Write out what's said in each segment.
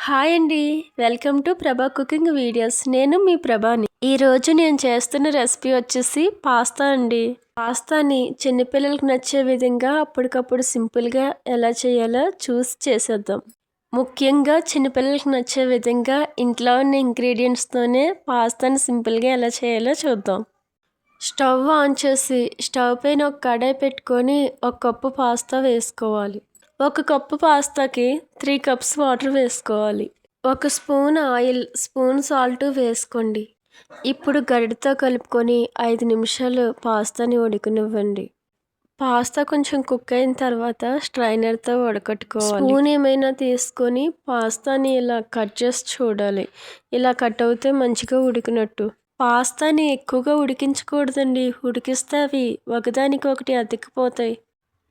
Hi అండి. Welcome to ప్రభా cooking videos. నేను మీ ప్రభాని. ఈరోజు నేను చేస్తున్న రెసిపీ వచ్చేసి పాస్తా అండి. పాస్తాని చిన్నపిల్లలకు నచ్చే విధంగా అప్పటికప్పుడు సింపుల్గా ఎలా చేయాలో చూసి చేసేద్దాం. ముఖ్యంగా చిన్నపిల్లలకు నచ్చే విధంగా ఇంట్లో ఉన్న ఇంగ్రీడియంట్స్తోనే పాస్తాని సింపుల్గా ఎలా చేయాలో చూద్దాం. స్టవ్ ఆన్ చేసి స్టవ్ పైన ఒక కడాయి పెట్టుకొని ఒక కప్పు పాస్తా వేసుకోవాలి. ఒక కప్పు పాస్తాకి 3 కప్స్ వాటర్ వేసుకోవాలి. ఒక స్పూన్ ఆయిల్, స్పూన్ సాల్ట్ వేసుకోండి. ఇప్పుడు గరిటెతో కలుపుకొని 5 నిమిషాలు పాస్తాని ఉడకనివ్వండి. పాస్తా కొంచెం కుక్ అయిన తర్వాత స్ట్రైనర్తో వడకట్టుకోవాలి. స్పూన్ ఏమైనా తీసుకొని పాస్తాని ఇలా కట్ చేసి చూడాలి. ఇలా కట్ అవుతే మంచిగా ఉడికినట్టు. పాస్తాని ఎక్కువగా ఉడికించకూడదండి. ఉడికిస్తే అవి ఒకదానికొకటి అతికిపోతాయి.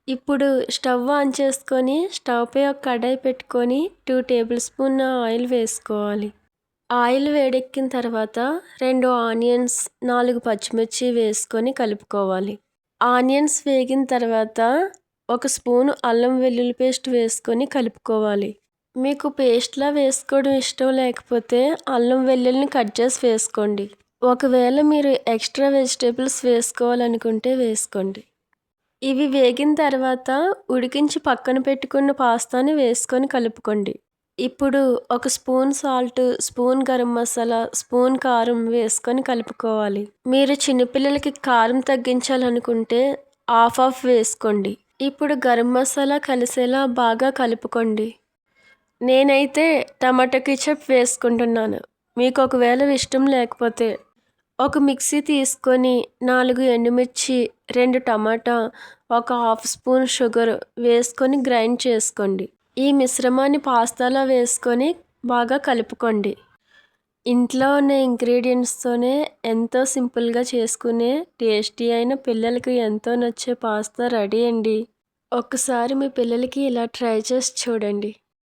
ఇప్పుడు స్టవ్ ఆన్ చేసుకొని స్టవ్ పై ఒక కడాయి పెట్టుకొని 2 టేబుల్ స్పూన్ ఆయిల్ వేసుకోవాలి. ఆయిల్ వేడెక్కిన తర్వాత 2 ఆనియన్స్, 4 పచ్చిమిర్చి వేసుకొని కలుపుకోవాలి. ఆనియన్స్ వేగిన తర్వాత ఒక స్పూన్ అల్లం వెల్లుల్లి పేస్ట్ వేసుకొని కలుపుకోవాలి. మీకు పేస్ట్లా వేసుకోవడం ఇష్టం లేకపోతే అల్లం వెల్లుల్లిని కట్ చేసి వేసుకోండి. ఒకవేళ మీరు ఎక్స్ట్రా వెజిటేబుల్స్ వేసుకోవాలనుకుంటే వేసుకోండి. ఇవి వేగిన తర్వాత ఉడికించి పక్కన పెట్టుకున్న పాస్తాని వేసుకొని కలుపుకోండి. ఇప్పుడు ఒక spoon salt, spoon garam masala, spoon కారం వేసుకొని కలుపుకోవాలి. మీరు చిన్నపిల్లలకి కారం తగ్గించాలనుకుంటే హాఫ్ వేసుకోండి. ఇప్పుడు గరం మసాలా కలిసేలా బాగా కలుపుకోండి. నేనైతే టమాటో కెచప్ వేసుకుంటున్నాను. మీకు ఒకవేళ ఇష్టం లేకపోతే ఒక మిక్సీ తీసుకొని 4 ఎండుమిర్చి, 2 టమాటా, ఒక హాఫ్ స్పూన్ షుగర్ వేసుకొని గ్రైండ్ చేసుకోండి. ఈ మిశ్రమాన్ని పాస్తాలో వేసుకొని బాగా కలుపుకోండి. ఇంట్లో ఉన్న ఇంగ్రీడియంట్స్తోనే ఎంతో సింపుల్గా చేసుకునే టేస్టీ అయిన పిల్లలకి ఎంతో నచ్చే పాస్తా రెడీ అండి. ఒక్కసారి మీ పిల్లలకి ఇలా ట్రై చేసి చూడండి.